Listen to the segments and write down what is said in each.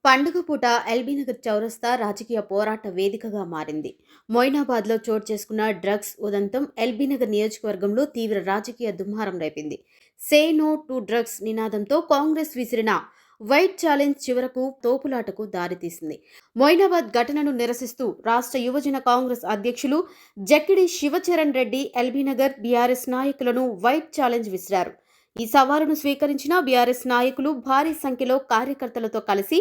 పండుగ పూట ఎల్బీనగర్ చౌరస్తా రాజకీయ పోరాట వేదికగా మారింది. మొయినాబాద్లో చోటు చేసుకున్న డ్రగ్స్ ఉదంతం ఎల్బీనగర్ నియోజకవర్గంలో తీవ్ర రాజకీయ దుమారం రేపింది. సే నో టు డ్రగ్స్ నినాదంతో కాంగ్రెస్ విసిరిన వైట్ ఛాలెంజ్ చివరకు తోపులాటకు దారితీసింది. మొయినాబాద్ ఘటనను నిరసిస్తూ రాష్ట్ర యువజన కాంగ్రెస్ అధ్యక్షులు జక్కిడి శివచరణ్ రెడ్డి ఎల్బీనగర్ బీఆర్ఎస్ నాయకులను వైట్ ఛాలెంజ్ విసిరారు. ఈ సవాలును స్వీకరించిన బీఆర్ఎస్ నాయకులు భారీ సంఖ్యలో కార్యకర్తలతో కలిసి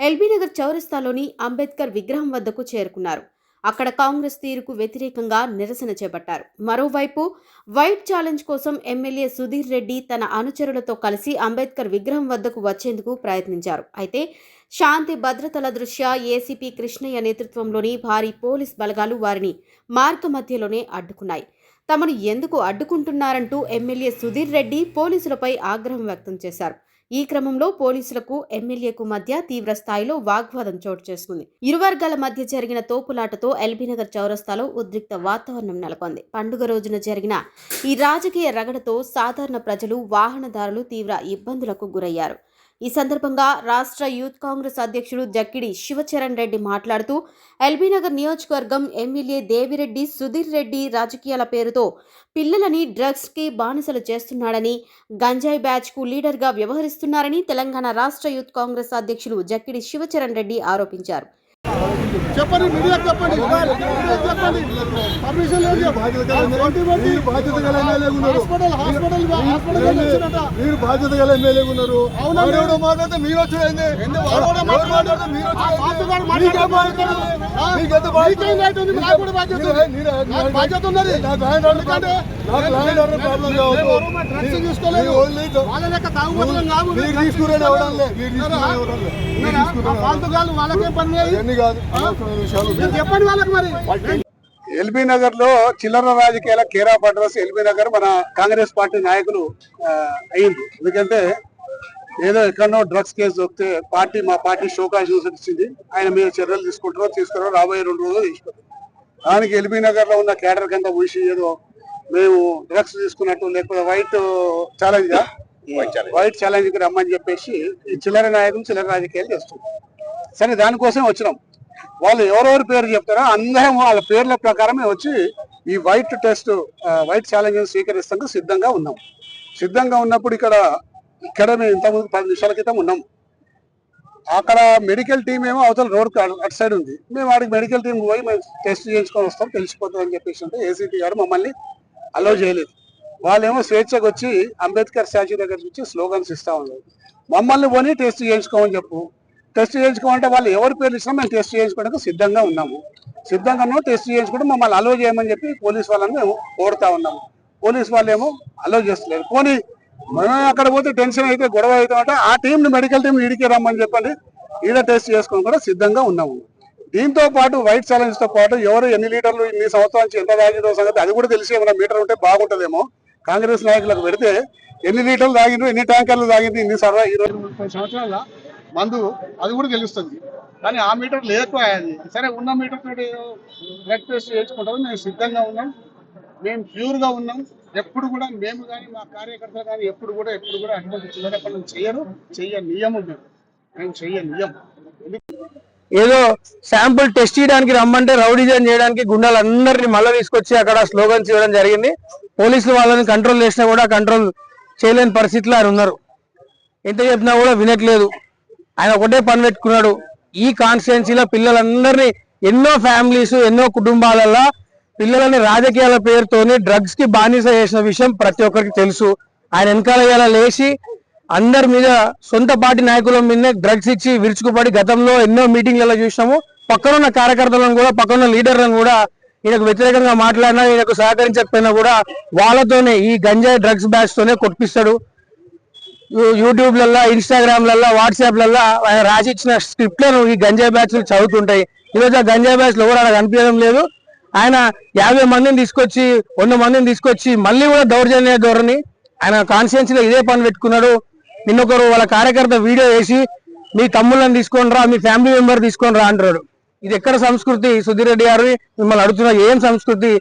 ఎల్బీనగర్ చౌరస్తాలోని అంబేద్కర్ విగ్రహం వద్దకు చేరుకున్నారు. అక్కడ కాంగ్రెస్ తీరుకు వ్యతిరేకంగా నిరసన చేపట్టారు. మరోవైపు వైట్ ఛాలెంజ్ కోసం ఎమ్మెల్యే సుధీర్ రెడ్డి తన అనుచరులతో కలిసి అంబేద్కర్ విగ్రహం వద్దకు వచ్చేందుకు ప్రయత్నించారు. అయితే శాంతి భద్రతల దృష్ట్యా ఏసీపీ కృష్ణయ్య నేతృత్వంలోని భారీ పోలీస్ బలగాలు వారిని మార్గ మధ్యలోనే అడ్డుకున్నాయి. తమను ఎందుకు అడ్డుకుంటున్నారంటూ ఎమ్మెల్యే సుధీర్ రెడ్డి పోలీసులపై ఆగ్రహం వ్యక్తం చేశారు. ఈ క్రమంలో పోలీసులకు ఎమ్మెల్యేకు మధ్య తీవ్ర స్థాయిలో వాగ్వాదం చోటు చేసుకుంది. ఇరు వర్గాల మధ్య జరిగిన తోపులాటతో ఎల్బీనగర్ చౌరస్తాలో ఉద్రిక్త వాతావరణం నెలకొంది. పండుగ రోజున జరిగిన ఈ రాజకీయ రగడతో సాధారణ ప్రజలు, వాహనదారులు తీవ్ర ఇబ్బందులకు గురయ్యారు. ఈ సందర్భంగా రాష్ట్ర యూత్ కాంగ్రెస్ అధ్యక్షుడు జక్కిడి శివచరణ్ రెడ్డి మాట్లాడుతూ ఎల్బీనగర్ నియోజకవర్గం ఎమ్మెల్యే దేవిరెడ్డి సుధీర్ రెడ్డి రాజకీయాల పేరుతో పిల్లలని డ్రగ్స్కి బానిసలు చేస్తున్నాడని, గంజాయి బ్యాచ్కు లీడర్గా వ్యవహరిస్తున్నారని తెలంగాణ రాష్ట్ర యూత్ కాంగ్రెస్ అధ్యక్షులు జక్కిడి శివచరణ్ రెడ్డి ఆరోపించారు. చెప్పండి, మీడియా చెప్పండి, చెప్పండి. పర్మిషన్ లేదు. బాధ్యత గల ఎమ్మెల్యే ఉన్నారు. మీరు బాధ్యత గల ఎమ్మెల్యే ఉన్నారు. అవునా మాట్లాడితే మీరు వచ్చేయండి. బాధ్యత ఉన్నది. వాళ్ళకే పని చెప్పండి వాళ్ళకి. మరి ఎల్బీ నగర్ లో చిల్లర రాజకీయాల care of address LB Nagar మన కాంగ్రెస్ పార్టీ నాయకులు అయింది. ఎందుకంటే ఏదో ఎక్కడో డ్రగ్స్ కేసు దొరికితే మా పార్టీ షోకాజ్ ఇచ్చింది. ఆయన మీద చర్యలు తీసుకున్నారో రాబోయే 2 రోజులు తీసుకుంటారు. దానికి ఎల్బీ నగర్ లో ఉన్న కేడర్ కంతా ఊసి ఏదో మేము డ్రగ్స్ తీసుకున్నట్టు, లేకపోతే వైట్ ఛాలెంజ్ కి రమ్మని చెప్పేసి ఈ చిల్లర నాయకులు చిల్లర రాజకీయాలు చేస్తున్నారు. సరే, దానికోసం వచ్చినాం. వాళ్ళు ఎవరెవరి పేరు చెప్తారో అందరం వాళ్ళ పేర్ల ప్రకారమే వచ్చి ఈ వైట్ ఛాలెంజ్ స్వీకరిస్తానికి సిద్ధంగా ఉన్నప్పుడు ఇక్కడ మేము ఇంతకుముందు 10 నిమిషాల క్రితం ఉన్నాం. అక్కడ మెడికల్ టీం ఏమో అవతల రోడ్ అటు సైడ్ ఉంది. మేము వాడికి మెడికల్ టీం పోయి మేము టెస్ట్ చేయించుకొని వస్తాం, తెలిసిపోతుంది అని చెప్పేసి అంటే ఏసీపీ గారు మమ్మల్ని అలో చేయలేదు. వాళ్ళేమో స్వేచ్ఛకు వచ్చి అంబేద్కర్ స్టాచ్యూ దగ్గర నుంచి స్లోగన్స్ ఇస్తా ఉన్నారు. మమ్మల్ని పోనీ టెస్ట్ చేయించుకోమని టెస్ట్ చేయించుకోమంటే వాళ్ళు ఎవరి పేర్లు ఇచ్చినా మేము టెస్ట్ చేయించుకోవడానికి సిద్ధంగా ఉన్నాము. టెస్ట్ చేయించుకుంటే మమ్మల్ని అలో చేయమని చెప్పి పోలీస్ వాళ్ళని మేము కోరుతా ఉన్నాము. పోలీస్ వాళ్ళు ఏమో అలో చేస్తలేరు. పోనీ మేము అక్కడ పోతే టెన్షన్ అయితే గొడవ అవుతామంటే ఆ టీంని మెడికల్ టీం ఈడికి రమ్మని చెప్పండి, ఈడ టెస్ట్ చేసుకొని కూడా సిద్ధంగా ఉన్నాము. దీంతో పాటు వైట్ ఛాలెంజ్ తో పాటు ఎవరు ఎన్ని లీటర్లు ఇన్ని సంవత్సరాల నుంచి ఎంత తాగిందో సంగతి అది కూడా తెలిసి ఏమైనా మీటర్ ఉంటే బాగుంటుందేమో. కాంగ్రెస్ నాయకులకు పెడితే ఎన్ని లీటర్లు తాగిండ్రు, ఎన్ని ట్యాంకర్లు తాగింది, ఇన్ని సర్వా 20-30 సంవత్సరాల మందు అది కూడా తెలుస్తుంది. కానీ ఆ మీటర్ లేకపోయాది. సరే, ఉన్న మీటర్ తోటి బ్లడ్ టెస్ట్ చేసుకుంటాం. మేము సిద్ధంగా ఉన్నాం, మేము ప్యూర్గా ఉన్నాం. ఎప్పుడు కూడా మేము కానీ మా కార్యకర్తలు కానీ ఎప్పుడు కూడా అటువంటి చిల్లర పనులు చెయ్యనియము. మేము చెయ్యనియం. ఏదో శాంపుల్ టెస్ట్ చేయడానికి రమ్మంటే రౌడీజన్ చేయడానికి గుండాలందరినీ మళ్ళీ తీసుకొచ్చి అక్కడ స్లోగన్స్ ఇవ్వడం జరిగింది. పోలీసులు వాళ్ళని కంట్రోల్ చేసినా కూడా కంట్రోల్ చేయలేని పరిస్థితిలో ఆయన ఉన్నారు. ఎంత చెప్పినా కూడా వినట్లేదు. ఆయన ఒకటే పని పెట్టుకున్నాడు. ఈ కాన్స్టిట్యున్సీలో పిల్లలందరినీ, ఎన్నో ఫ్యామిలీస్, ఎన్నో కుటుంబాలలో పిల్లలని రాజకీయాల పేరుతోని డ్రగ్స్ కి బానిస చేసిన విషయం ప్రతి ఒక్కరికి తెలుసు. ఆయన వెనకాల లేచి అందరి మీద, సొంత పార్టీ నాయకుల మీదనే డ్రగ్స్ ఇచ్చి విరుచుకుపడి గతంలో ఎన్నో మీటింగ్లలో చూసినాము. పక్కనున్న కార్యకర్తలను కూడా, పక్కనున్న లీడర్లను కూడా ఈయనకు వ్యతిరేకంగా మాట్లాడినా, ఈయనకు సహకరించకపోయినా కూడా వాళ్ళతోనే ఈ గంజాయి డ్రగ్స్ బ్యాచ్ తోనే కొట్టిస్తాడు. యూట్యూబ్లలో, ఇన్స్టాగ్రామ్లలో, వాట్సాప్లలో ఆయన రాసి ఇచ్చిన స్క్రిప్ట్లను ఈ గంజాయి బ్యాచ్లు చదువుతుంటాయి. ఈరోజు ఆ గంజాయి బ్యాచ్లు ఎవరు అలా కనిపించడం లేదు. ఆయన 50 మందిని తీసుకొచ్చి 100 మందిని తీసుకొచ్చి మళ్ళీ కూడా దౌర్జన్య ధోరణి ఆయన కాన్స్టిట్యున్సీలో ఇదే పని పెట్టుకున్నాడు. నిన్నొకరు వాళ్ళ కార్యకర్త వీడియో వేసి మీ తమ్ముళ్ళని తీసుకొని రా, మీ ఫ్యామిలీ మెంబర్ తీసుకొని రా అంటాడు. ఇది ఎక్కడ సంస్కృతి? సుధీర్ రెడ్డి గారు మిమ్మల్ని అడుగుతున్నా, ఏం సంస్కృతి?